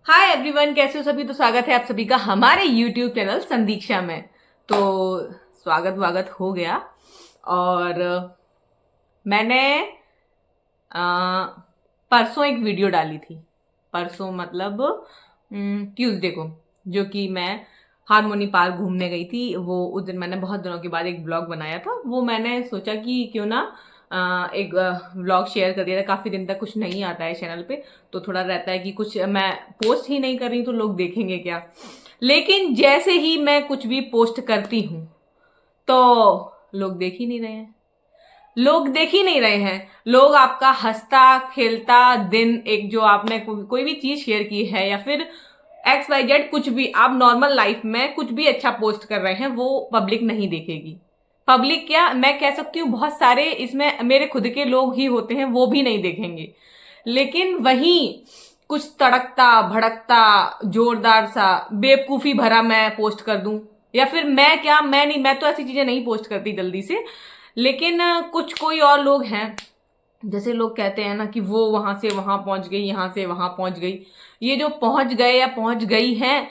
Hi everyone, कैसे हो सभी। तो स्वागत है आप सभी का हमारे यूट्यूब चैनल संदीक्षा में। तो स्वागत हो गया। और मैंने अ, परसों एक वीडियो डाली थी। परसों मतलब ट्यूसडे को, जो कि मैं हारमोनी पार्क घूमने गई थी। वो उस दिन मैंने बहुत दिनों के बाद एक ब्लॉग बनाया था। वो मैंने सोचा कि क्यों ना एक व्लॉग शेयर कर दिया था। काफी दिन तक कुछ नहीं आता है चैनल पे, तो थोड़ा रहता है कि कुछ मैं पोस्ट ही नहीं कर रही तो लोग देखेंगे क्या। लेकिन जैसे ही मैं कुछ भी पोस्ट करती हूँ तो लोग देख ही नहीं रहे हैं। लोग देख ही नहीं रहे हैं। लोग आपका हंसता खेलता दिन, एक जो आपने कोई भी चीज शेयर की है या फिर एक्स वाई जेड कुछ भी आप नॉर्मल लाइफ में कुछ भी अच्छा पोस्ट कर रहे हैं, वो पब्लिक नहीं देखेगी। पब्लिक क्या, मैं कह सकती हूँ बहुत सारे इसमें मेरे खुद के लोग ही होते हैं, वो भी नहीं देखेंगे। लेकिन वहीं कुछ तड़कता भड़कता जोरदार सा बेवकूफी भरा मैं पोस्ट कर दूं, या फिर मैं क्या, मैं नहीं, मैं तो ऐसी चीजें नहीं पोस्ट करती जल्दी से। लेकिन कुछ कोई और लोग हैं, जैसे लोग कहते हैं ना कि वो वहां से वहां पहुंच गई, यहां से वहां पहुंच गई। ये जो पहुंच गए या पहुंच गई हैं,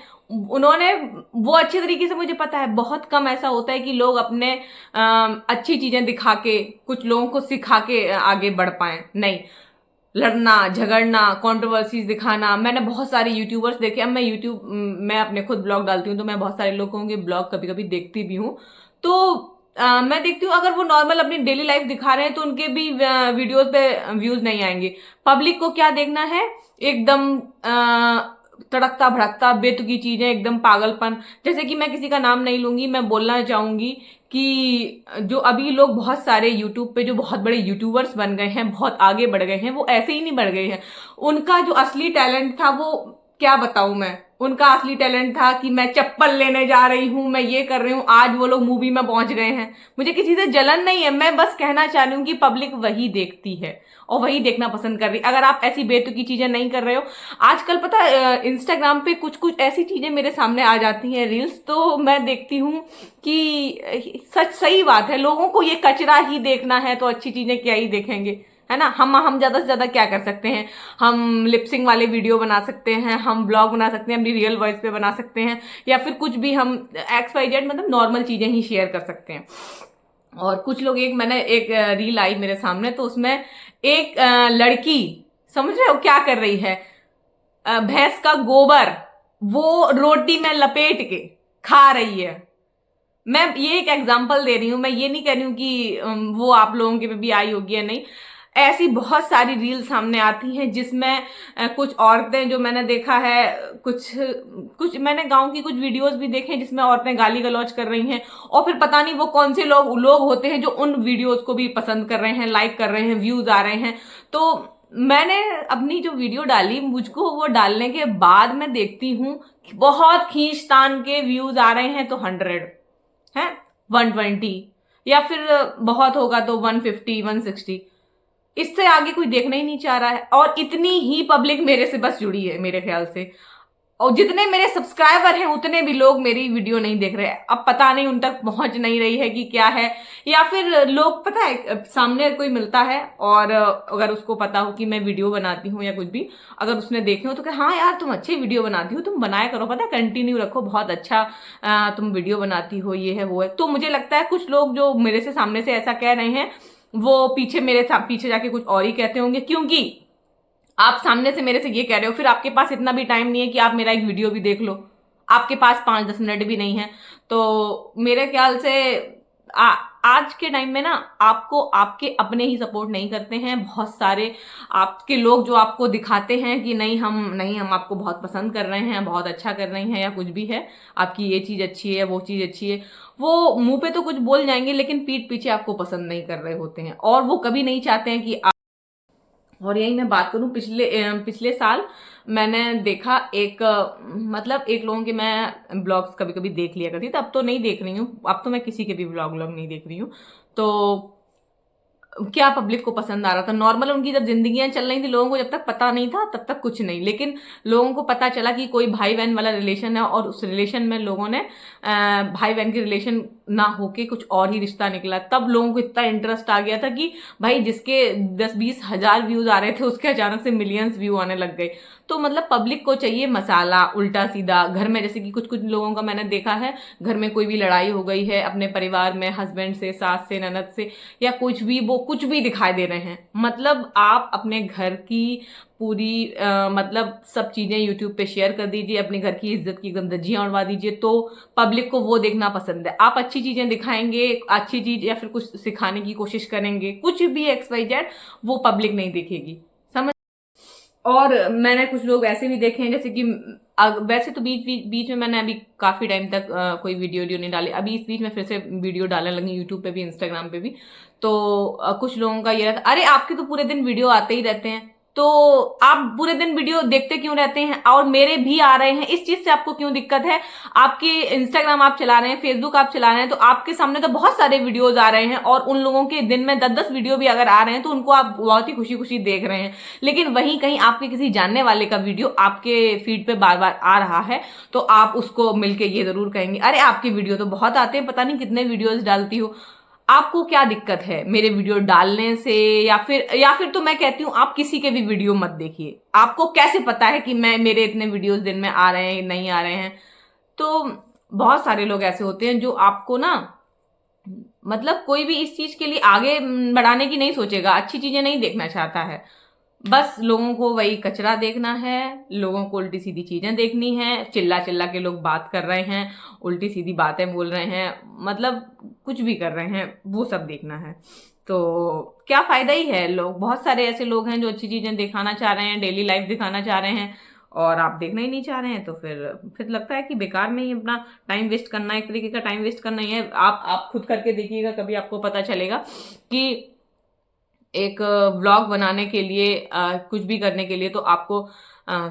उन्होंने, वो अच्छे तरीके से, मुझे पता है बहुत कम ऐसा होता है कि लोग अपने अच्छी चीजें दिखा के कुछ लोगों को सिखा के आगे बढ़ पाए। नहीं, लड़ना झगड़ना कंट्रोवर्सीज दिखाना, मैंने बहुत सारे यूट्यूबर्स देखे। अब मैं अपने खुद ब्लॉग डालती हूँ तो मैं बहुत सारे लोगों के ब्लॉग कभी कभी देखती भी हूँ। तो मैं देखती हूँ, अगर वो नॉर्मल अपनी डेली लाइफ दिखा रहे हैं तो उनके भी वीडियोस पे व्यूज नहीं आएंगे। पब्लिक को क्या देखना है, एकदम तड़कता भड़कता बेतुकी चीजें, एकदम पागलपन। जैसे कि मैं किसी का नाम नहीं लूंगी, मैं बोलना चाहूंगी कि जो अभी लोग बहुत सारे यूट्यूब पे जो बहुत बड़े यूट्यूबर्स बन गए हैं, बहुत आगे बढ़ गए हैं, वो ऐसे ही नहीं बढ़ गए हैं। उनका जो असली टैलेंट था वो, क्या बताऊं मैं, उनका असली टैलेंट था कि मैं चप्पल लेने जा रही हूं, मैं ये कर रही हूं। आज वो लोग मूवी में पहुंच गए हैं। मुझे किसी से जलन नहीं है, मैं बस कहना चाह रही हूँ कि पब्लिक वही देखती है और वही देखना पसंद कर रही। अगर आप ऐसी बेतुकी चीजें नहीं कर रहे हो, आजकल पता है इंस्टाग्राम पे कुछ कुछ ऐसी चीजें मेरे सामने आ जाती हैं रील्स, तो मैं देखती हूँ कि सच सही बात है, लोगों को ये कचरा ही देखना है तो अच्छी चीजें क्या ही देखेंगे, है ना। हम ज्यादा से ज्यादा क्या कर सकते हैं, हम लिपसिंग वाले वीडियो बना सकते हैं, हम ब्लॉग बना सकते हैं, अपनी रियल वॉइस पे बना सकते हैं, या फिर कुछ भी हम एक्स वाई जेड मतलब नॉर्मल चीजें ही शेयर कर सकते हैं। और कुछ लोग, मैंने एक रील आई मेरे सामने, तो उसमें एक लड़की, समझ रहे हो क्या कर रही है, भैंस का गोबर वो रोटी में लपेट के खा रही है। मैं ये एक एग्जांपल दे रही हूं, मैं ये नहीं कह रही हूं कि वो आप लोगों के पे भी आई होगी या नहीं। ऐसी बहुत सारी रील सामने आती हैं जिसमें कुछ औरतें, जो मैंने देखा है, कुछ कुछ मैंने गांव की कुछ वीडियोस भी देखे हैं जिसमें औरतें गाली गलौज कर रही हैं। और फिर पता नहीं वो कौन से लोग लोग होते हैं जो उन वीडियोस को भी पसंद कर रहे हैं, लाइक कर रहे हैं, व्यूज आ रहे हैं। तो मैंने अपनी जो वीडियो डाली, मुझको वो डालने के बाद मैं देखती हूँ बहुत खींचतान के व्यूज आ रहे हैं, तो 100 है, 120, या फिर बहुत होगा तो 150 160। इससे आगे कोई देखना ही नहीं चाह रहा है। और इतनी ही पब्लिक मेरे से बस जुड़ी है मेरे ख्याल से। और जितने मेरे सब्सक्राइबर हैं उतने भी लोग मेरी वीडियो नहीं देख रहे हैं। अब पता नहीं उन तक पहुंच नहीं रही है कि क्या है, या फिर लोग, पता है, सामने कोई मिलता है और अगर उसको पता हो कि मैं वीडियो बनाती हूँ या कुछ भी, अगर उसने देखे हो तो कहे हाँ यार तुम अच्छी वीडियो बनाती हो, तुम बनाया करो, पता है, कंटिन्यू रखो, बहुत अच्छा तुम वीडियो बनाती हो, ये है वो है। तो मुझे लगता है कुछ लोग जो मेरे से सामने से ऐसा कह रहे हैं, वो पीछे पीछे जाके कुछ और ही कहते होंगे। क्योंकि आप सामने से मेरे से ये कह रहे हो, फिर आपके पास इतना भी टाइम नहीं है कि आप मेरा एक वीडियो भी देख लो। आपके पास 5-10 मिनट भी नहीं है। तो मेरे ख्याल से आ, आज के टाइम में ना, आपको आपके अपने ही सपोर्ट नहीं करते हैं। बहुत सारे आपके लोग जो आपको दिखाते हैं कि नहीं हम आपको बहुत पसंद कर रहे हैं, बहुत अच्छा कर रहे हैं, या कुछ भी है, आपकी ये चीज अच्छी है, वो चीज अच्छी है, वो मुंह पे तो कुछ बोल जाएंगे लेकिन पीठ पीछे आपको पसंद नहीं कर रहे होते हैं। और वो कभी नहीं चाहते हैं कि, और यही मैं बात करूं, पिछले साल मैंने देखा एक मतलब एक लोगों के, मैं ब्लॉग्स कभी कभी देख लिया करती थी, अब तो नहीं देख रही हूँ। अब तो मैं किसी के भी ब्लॉग नहीं देख रही हूँ। तो क्या पब्लिक को पसंद आ रहा था, नॉर्मल उनकी जब जिंदगियां चल रही थी, लोगों को जब तक पता नहीं था तब तक कुछ नहीं। लेकिन लोगों को पता चला कि कोई भाई बहन वाला रिलेशन है, और उस रिलेशन में लोगों ने भाई बहन के रिलेशन ना होके कुछ और ही रिश्ता निकला। तब लोगों को इतना इंटरेस्ट आ गया था कि भाई जिसके 10-20 हजार व्यूज आ रहे थे उसके अचानक से मिलियंस व्यू आने लग गए। तो मतलब पब्लिक को चाहिए मसाला, उल्टा सीधा। घर में जैसे कि कुछ कुछ लोगों का मैंने देखा है, घर में कोई भी लड़ाई हो गई है अपने परिवार में, हस्बैंड से, सास से, ननद से, या कुछ भी, वो कुछ भी दिखाई दे रहे हैं। मतलब आप अपने घर की पूरी मतलब सब चीजें यूट्यूब पे शेयर कर दीजिए, अपने घर की इज्जत की एकदम धज्जियां उड़वा दीजिए, तो पब्लिक को वो देखना पसंद है। आप अच्छी चीजें दिखाएंगे, अच्छी चीज या फिर कुछ सिखाने की कोशिश करेंगे, कुछ भी XYZ, वो पब्लिक नहीं देखेगी, समझ। और मैंने कुछ लोग ऐसे भी देखे हैं जैसे कि वैसे तो बीच में मैंने अभी काफी टाइम तक कोई वीडियो नहीं डाली, अभी इस बीच में फिर से वीडियो डालने लगी यूट्यूब पे भी, इंस्टाग्राम पे भी। तो कुछ लोगों का ये रहता, अरे आपके तो पूरे दिन वीडियो आते ही रहते हैं, तो आप पूरे दिन वीडियो देखते क्यों रहते हैं, और मेरे भी आ रहे हैं, इस चीज से आपको क्यों दिक्कत है? आपके इंस्टाग्राम आप चला रहे हैं, फेसबुक आप चला रहे हैं, तो आपके सामने तो बहुत सारे वीडियोज आ रहे हैं, और उन लोगों के दिन में 10-10 वीडियो भी अगर आ रहे हैं तो उनको आप बहुत ही खुशी खुशी देख रहे हैं। लेकिन वहीं कहीं आपके किसी जानने वाले का वीडियो आपके फीड पे बार बार आ रहा है, तो आप उसको मिलके ये जरूर कहेंगे, अरे आपके वीडियो तो बहुत आते हैं, पता नहीं कितने वीडियोज डालती हो। आपको क्या दिक्कत है मेरे वीडियो डालने से? या फिर तो मैं कहती हूं आप किसी के भी वीडियो मत देखिए। आपको कैसे पता है कि मेरे इतने वीडियोस दिन में आ रहे हैं नहीं आ रहे हैं? तो बहुत सारे लोग ऐसे होते हैं जो आपको ना, मतलब कोई भी इस चीज के लिए आगे बढ़ाने की नहीं सोचेगा, अच्छी चीजें नहीं देखना चाहता है। बस लोगों को वही कचरा देखना है, लोगों को उल्टी सीधी चीजें देखनी है, चिल्ला चिल्ला के लोग बात कर रहे हैं, उल्टी सीधी बातें बोल रहे हैं, मतलब कुछ भी कर रहे हैं, वो सब देखना है। तो क्या फायदा ही है? लोग, बहुत सारे ऐसे लोग हैं जो अच्छी चीजें दिखाना चाह रहे हैं, डेली लाइफ दिखाना चाह रहे हैं, और आप देखना ही नहीं चाह रहे हैं, तो फिर लगता है कि बेकार में ही अपना टाइम वेस्ट करना, एक तरीके का टाइम वेस्ट करना ही है। आप खुद करके देखिएगा, कभी आपको पता चलेगा कि एक व्लॉग बनाने के लिए, कुछ भी करने के लिए, तो आपको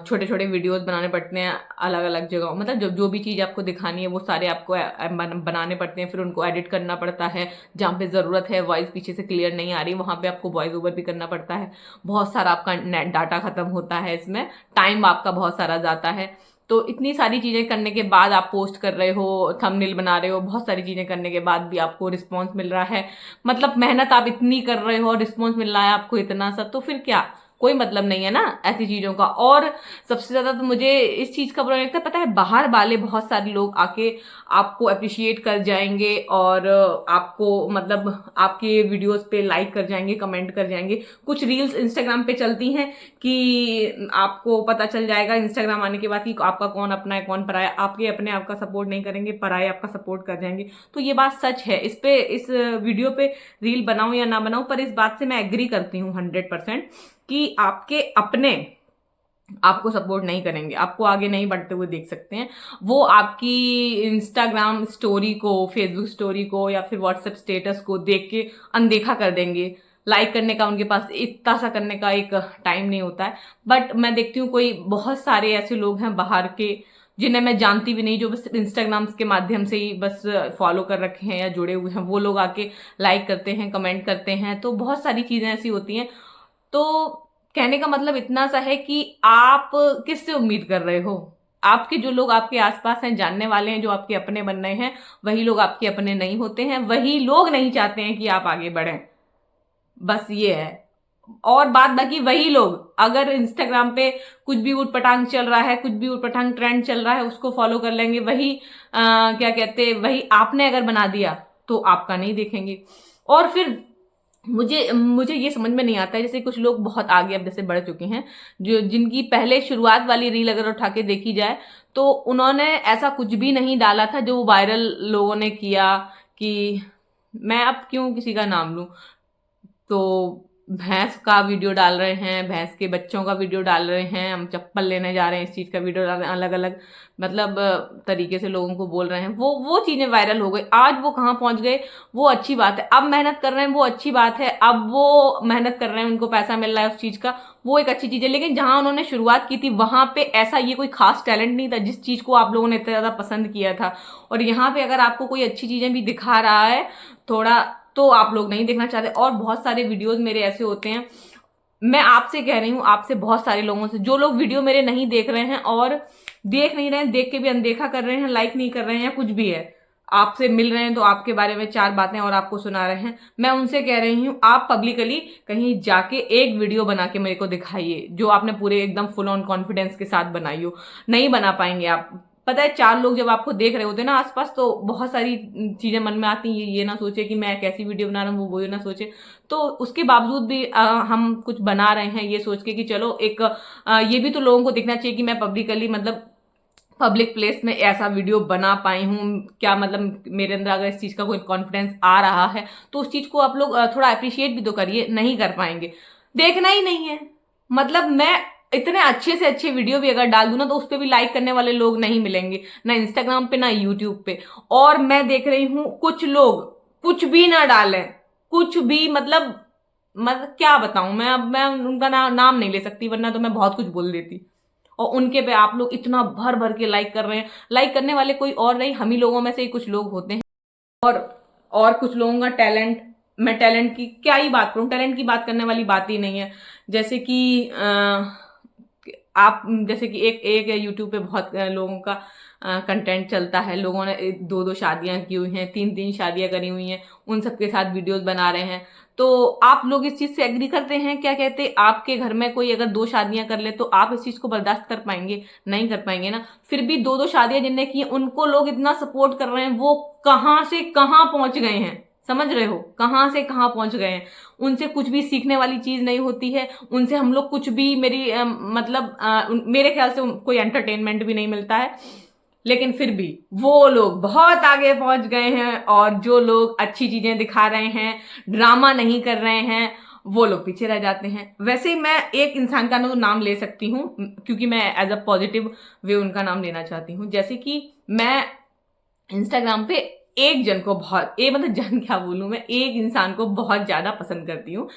छोटे छोटे वीडियोस बनाने पड़ते हैं अलग अलग जगहों, मतलब जो भी चीज़ आपको दिखानी है वो सारे आपको बनाने पड़ते हैं, फिर उनको एडिट करना पड़ता है। जहाँ पे ज़रूरत है वॉइस पीछे से क्लियर नहीं आ रही, वहाँ पे आपको वॉइस ओवर भी करना पड़ता है। बहुत सारा आपका नेट डाटा खत्म होता है, इसमें टाइम आपका बहुत सारा जाता है। तो इतनी सारी चीजें करने के बाद आप पोस्ट कर रहे हो, थंबनेल बना रहे हो, बहुत सारी चीजें करने के बाद भी आपको रिस्पांस मिल रहा है, मतलब मेहनत आप इतनी कर रहे हो और रिस्पांस मिल रहा है आपको इतना सा, तो फिर क्या, कोई मतलब नहीं है ना ऐसी चीजों का। और सबसे ज्यादा तो मुझे इस चीज का बुरा लगता है, पता है, बाहर वाले बहुत सारे लोग आके आपको अप्रिशिएट कर जाएंगे, और आपको मतलब आपके वीडियोस पे लाइक कर जाएंगे, कमेंट कर जाएंगे। कुछ रील्स इंस्टाग्राम पे चलती हैं कि आपको पता चल जाएगा इंस्टाग्राम आने के बाद कि आपका कौन अपना है कौन पराया, आपके अपने आपका सपोर्ट नहीं करेंगे, पराये आपका सपोर्ट कर जाएंगे। तो ये बात सच है, इस वीडियो पे रील बनाऊं या ना बनाऊं, पर इस बात से मैं एग्री करती हूँ 100% कि आपके अपने आपको सपोर्ट नहीं करेंगे, आपको आगे नहीं बढ़ते हुए देख सकते हैं। वो आपकी इंस्टाग्राम स्टोरी को, फेसबुक स्टोरी को, या फिर व्हाट्सएप स्टेटस को देख के अनदेखा कर देंगे। लाइक करने का उनके पास इतना सा करने का एक टाइम नहीं होता है। बट मैं देखती हूँ कोई बहुत सारे ऐसे लोग हैं बाहर के, जिन्हें मैं जानती भी नहीं, जो बस इंस्टाग्राम के माध्यम से ही बस फॉलो कर रखे हैं या जुड़े हुए हैं, वो लोग आके लाइक करते हैं, कमेंट करते हैं। तो बहुत सारी चीजें ऐसी होती हैं। तो कहने का मतलब इतना सा है कि आप किससे उम्मीद कर रहे हो? आपके जो लोग आपके आसपास हैं, जानने वाले हैं, जो आपके अपने बन रहे हैं, वही लोग आपके अपने नहीं होते हैं, वही लोग नहीं चाहते हैं कि आप आगे बढ़ें, बस ये है। और बात बाकी वही लोग, अगर इंस्टाग्राम पे कुछ भी उटपटांग चल रहा है, कुछ भी उटपटांग ट्रेंड चल रहा है, उसको फॉलो कर लेंगे। वही क्या कहते हैं, वही आपने अगर बना दिया तो आपका नहीं देखेंगे। और फिर मुझे मुझे ये समझ में नहीं आता है, जैसे कुछ लोग बहुत आगे अब जैसे बढ़ चुके हैं, जो जिनकी पहले शुरुआत वाली रील अगर उठा के देखी जाए, तो उन्होंने ऐसा कुछ भी नहीं डाला था जो वायरल लोगों ने किया। कि मैं अब क्यों किसी का नाम लूं, तो भैंस का वीडियो डाल रहे हैं, भैंस के बच्चों का वीडियो डाल रहे हैं, हम चप्पल लेने जा रहे हैं, इस चीज का वीडियो डाल रहे हैं, अलग अलग मतलब तरीके से लोगों को बोल रहे हैं। वो चीजें वायरल हो गई। आज वो कहाँ पहुंच गए, वो अच्छी बात है। अब मेहनत कर रहे हैं, वो अच्छी बात है। अब वो मेहनत कर रहे हैं, उनको पैसा मिल रहा है उस चीज का, वो एक अच्छी चीज है। लेकिन जहां उन्होंने शुरुआत की थी वहां पे ऐसा ये कोई खास टैलेंट नहीं था जिस चीज को आप लोगों ने इतना ज्यादा पसंद किया था। और यहाँ पे अगर आपको कोई अच्छी चीजें भी दिखा रहा है थोड़ा, तो आप लोग नहीं देखना चाहते। और बहुत सारे वीडियोज मेरे ऐसे होते हैं, मैं आपसे कह रही हूँ, आपसे बहुत सारे लोगों से, जो लोग वीडियो मेरे नहीं देख रहे हैं और देख नहीं रहे हैं, देख के भी अनदेखा कर रहे हैं, लाइक नहीं कर रहे हैं, कुछ भी है, आपसे मिल रहे हैं तो आपके बारे में 4 बातें और आपको सुना रहे हैं, मैं उनसे कह रही हूँ आप पब्लिकली कहीं जाके एक वीडियो बना के मेरे को दिखाइए जो आपने पूरे एकदम फुल ऑन कॉन्फिडेंस के साथ बनाई हो। नहीं बना पाएंगे आप। पता है 4 लोग जब आपको देख रहे होते हैं ना आसपास, तो बहुत सारी चीजें मन में आती हैं। ये ना सोचे कि मैं कैसी वीडियो बना रहा हूँ, वो ना सोचे। तो उसके बावजूद भी हम कुछ बना रहे हैं ये सोच के कि चलो एक ये भी तो लोगों को दिखना चाहिए कि मैं पब्लिकली मतलब पब्लिक प्लेस में ऐसा वीडियो बना पाई हूँ। क्या मतलब मेरे अंदर अगर इस चीज का कोई कॉन्फिडेंस आ रहा है तो उस चीज को आप लोग थोड़ा अप्रिशिएट भी तो करिए। नहीं कर पाएंगे, देखना ही नहीं है। मतलब मैं इतने अच्छे से अच्छे वीडियो भी अगर डाल दूं ना तो उस पर भी लाइक करने वाले लोग नहीं मिलेंगे, ना इंस्टाग्राम पे ना यूट्यूब पे। और मैं देख रही हूँ कुछ लोग कुछ भी ना डालें, कुछ भी मतलब क्या बताऊं मैं। अब मैं उनका नाम नहीं ले सकती वरना तो मैं बहुत कुछ बोल देती। और उनके पे आप लोग इतना भर भर के लाइक कर रहे हैं। लाइक करने वाले कोई और नहीं, हम ही लोगों में से ही कुछ लोग होते हैं। और और कुछ लोगों का टैलेंट, मैं टैलेंट की क्या ही बात करूं, टैलेंट की बात करने वाली बात ही नहीं है। जैसे कि आप जैसे कि एक यूट्यूब पे बहुत लोगों का कंटेंट चलता है। लोगों ने 2-2 शादियां की हुई हैं, 3-3 शादियां करी हुई हैं, उन सबके साथ वीडियोस बना रहे हैं। तो आप लोग इस चीज से एग्री करते हैं? क्या कहते, आपके घर में कोई अगर 2 शादियां कर ले तो आप इस चीज को बर्दाश्त कर पाएंगे? नहीं कर पाएंगे ना। फिर भी 2-2 शादियां जिनने की उनको लोग इतना सपोर्ट कर रहे हैं, वो कहां से कहां पहुंच गए हैं। समझ रहे हो, कहां से कहां पहुंच गए हैं। उनसे कुछ भी सीखने वाली चीज नहीं होती है। उनसे हम लोग कुछ भी मेरे ख्याल से कोई एंटरटेनमेंट भी नहीं मिलता है। लेकिन फिर भी वो लोग बहुत आगे पहुंच गए हैं, और जो लोग अच्छी चीजें दिखा रहे हैं, ड्रामा नहीं कर रहे हैं, वो लोग पीछे रह जाते हैं। वैसे ही मैं एक इंसान का नाम ले सकती हूँ क्योंकि मैं एज अ पॉजिटिव वे उनका नाम लेना चाहती हूँ। जैसे कि मैं इंस्टाग्राम पे एक जन को बहुत मतलब जन क्या बोलूं, मैं एक इंसान को बहुत ज्यादा पसंद करती हूँ,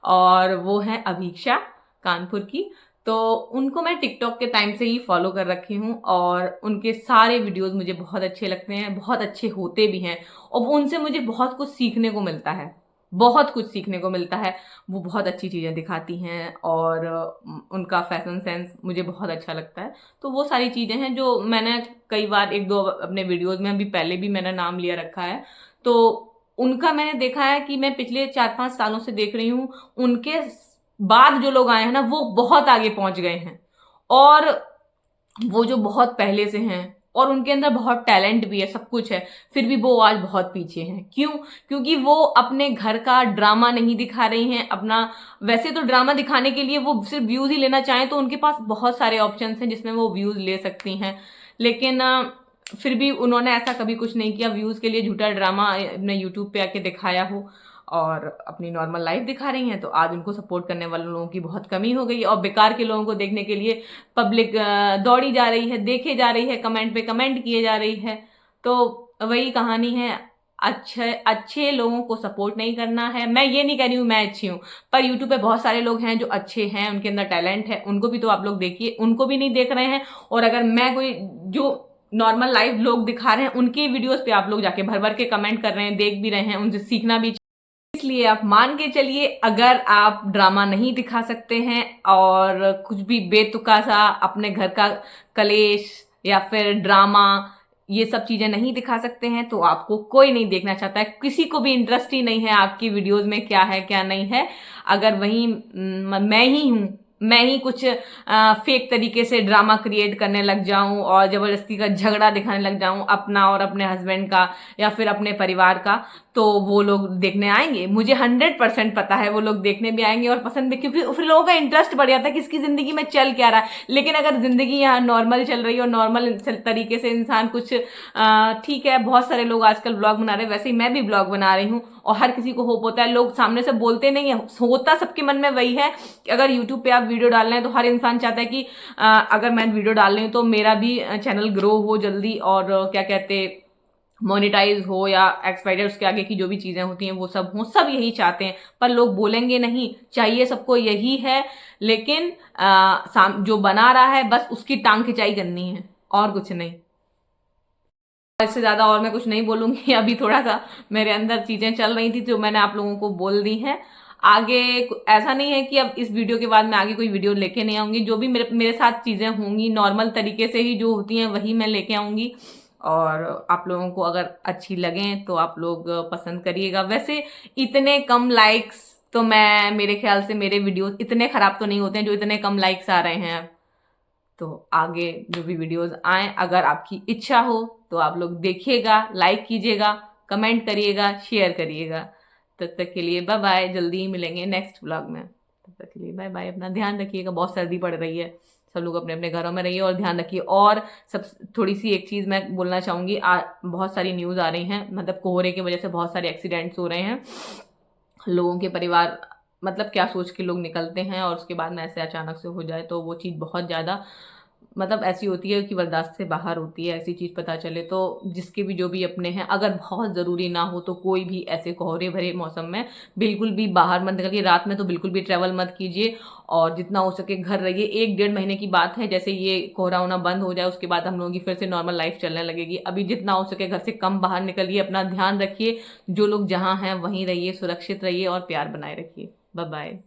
और वो है अभीक्षा कानपुर की। तो उनको मैं टिकटॉक के टाइम से ही फॉलो कर रखी हूँ, और उनके सारे वीडियोस मुझे बहुत अच्छे लगते हैं, बहुत अच्छे होते भी हैं। और उनसे मुझे बहुत कुछ सीखने को मिलता है, बहुत कुछ सीखने को मिलता है। वो बहुत अच्छी चीजें दिखाती हैं, और उनका फैशन सेंस मुझे बहुत अच्छा लगता है। तो वो सारी चीजें हैं जो मैंने कई बार 1-2 अपने वीडियोस में अभी पहले भी मैंने नाम लिया रखा है। तो उनका मैंने देखा है कि मैं पिछले 4-5 सालों से देख रही हूँ, उनके बाद जो लोग आए हैं ना वो बहुत आगे पहुंच गए हैं। और वो जो बहुत पहले से हैं, और उनके अंदर बहुत टैलेंट भी है, सब कुछ है, फिर भी वो आज बहुत पीछे हैं। क्यों? क्योंकि वो अपने घर का ड्रामा नहीं दिखा रही हैं अपना। वैसे तो ड्रामा दिखाने के लिए वो सिर्फ व्यूज ही लेना चाहें तो उनके पास बहुत सारे ऑप्शंस हैं जिसमें वो व्यूज ले सकती हैं। लेकिन फिर भी उन्होंने ऐसा कभी कुछ नहीं किया, व्यूज के लिए झूठा ड्रामा अपने यूट्यूब पे आके दिखाया हो, और अपनी नॉर्मल लाइफ दिखा रही हैं। तो आज उनको सपोर्ट करने वाले लोगों की बहुत कमी हो गई है, और बेकार के लोगों को देखने के लिए पब्लिक दौड़ी जा रही है, देखे जा रही है, कमेंट पे कमेंट किए जा रही है। तो वही कहानी है, अच्छे अच्छे लोगों को सपोर्ट नहीं करना है। मैं ये नहीं कह रही हूँ मैं अच्छी हूँ, पर यूट्यूब पे बहुत सारे लोग हैं जो अच्छे हैं, उनके अंदर टैलेंट है, उनको भी तो आप लोग देखिए। उनको भी नहीं देख रहे हैं, और अगर मैं कोई जो नॉर्मल लाइव लोग दिखा रहे हैं उनकी वीडियोस पे आप लोग जाके भर भर के कमेंट कर रहे हैं, देख भी रहे हैं, उनसे सीखना भी। इसलिए आप मान के चलिए, अगर आप ड्रामा नहीं दिखा सकते हैं और कुछ भी बेतुका सा अपने घर का कलेश या फिर ड्रामा, ये सब चीजें नहीं दिखा सकते हैं, तो आपको कोई नहीं देखना चाहता है। किसी को भी इंटरेस्ट ही नहीं है आपकी वीडियोस में क्या है क्या नहीं है। अगर वही मैं ही हूं, मैं ही कुछ फेक तरीके से ड्रामा क्रिएट करने लग जाऊं और जबरदस्ती का झगड़ा दिखाने लग जाऊं अपना और अपने हस्बैंड का या फिर अपने परिवार का, तो वो लोग देखने आएंगे। मुझे 100% पता है वो लोग देखने भी आएंगे और पसंद भी, क्योंकि फिर लोगों का इंटरेस्ट बढ़ जाता है कि इसकी जिंदगी में चल क्या रहा है। लेकिन अगर जिंदगी यहाँ नॉर्मल चल रही है और नॉर्मल तरीके से इंसान कुछ ठीक है, बहुत सारे लोग आजकल ब्लॉग बना रहे हैं, वैसे ही मैं भी ब्लॉग बना रही हूँ, और हर किसी को होप होता है। लोग सामने से बोलते नहीं है, होता सबके मन में वही है कि अगर यूट्यूब पे आप वीडियो डाल रहे हैं तो हर इंसान चाहता है कि अगर मैं वीडियो डाल रही हूँ तो मेरा भी चैनल ग्रो हो जल्दी, और क्या कहते मोनेटाइज हो या एक्सपाइडर, उसके आगे की जो भी चीजें होती हैं वो सब हो, सब यही चाहते हैं। पर लोग बोलेंगे नहीं, चाहिए सबको यही है। लेकिन जो बना रहा है बस उसकी टांग खिंचाई करनी है, और कुछ नहीं। इससे ज्यादा और मैं कुछ नहीं बोलूंगी। अभी थोड़ा सा मेरे अंदर चीजें चल रही थी जो मैंने आप लोगों को बोल दी हैं। आगे ऐसा नहीं है कि अब इस वीडियो के बाद मैं आगे कोई वीडियो लेके नहीं आऊंगी। जो भी मेरे साथ चीजें होंगी नॉर्मल तरीके से ही जो होती हैं वही मैं लेके आऊंगी। और आप लोगों को अगर अच्छी लगें तो आप लोग पसंद करिएगा। वैसे इतने कम लाइक्स तो मैं मेरे ख्याल से मेरे वीडियोस इतने खराब तो नहीं होते हैं जो इतने कम लाइक्स आ रहे हैं। तो आगे जो भी वीडियोस आए, अगर आपकी इच्छा हो तो आप लोग देखिएगा, लाइक कीजिएगा, कमेंट करिएगा, शेयर करिएगा। तब तक के लिए बाय बाय, जल्दी ही मिलेंगे नेक्स्ट व्लॉग में। तब तक के लिए बाय बाय, अपना ध्यान रखिएगा, बहुत सर्दी पड़ रही है, सब लोग अपने अपने घरों में रहिए और ध्यान रखिए। और सब थोड़ी सी एक चीज़ मैं बोलना चाहूँगी, बहुत सारी न्यूज़ आ रही हैं, मतलब कोहरे की वजह से बहुत सारे एक्सीडेंट्स हो रहे हैं। लोगों के परिवार मतलब क्या सोच के लोग निकलते हैं और उसके बाद में ऐसे अचानक से हो जाए तो वो चीज़ बहुत ज़्यादा मतलब ऐसी होती है कि बर्दाश्त से बाहर होती है। ऐसी चीज़ पता चले तो जिसके भी जो भी अपने हैं, अगर बहुत ज़रूरी ना हो तो कोई भी ऐसे कोहरे भरे मौसम में बिल्कुल भी बाहर मत निकलिए। रात में तो बिल्कुल भी ट्रैवल मत कीजिए और जितना हो सके घर रहिए। 1-1.5 महीने की बात है, जैसे ये कोहरा होना बंद हो जाए उसके बाद हम लोगों की फिर से नॉर्मल लाइफ चलने लगेगी। अभी जितना हो सके घर से कम बाहर निकलिए, अपना ध्यान रखिए, जो लोग जहाँ हैं वहीं रहिए, सुरक्षित रहिए और प्यार बनाए रखिए। Bye bye.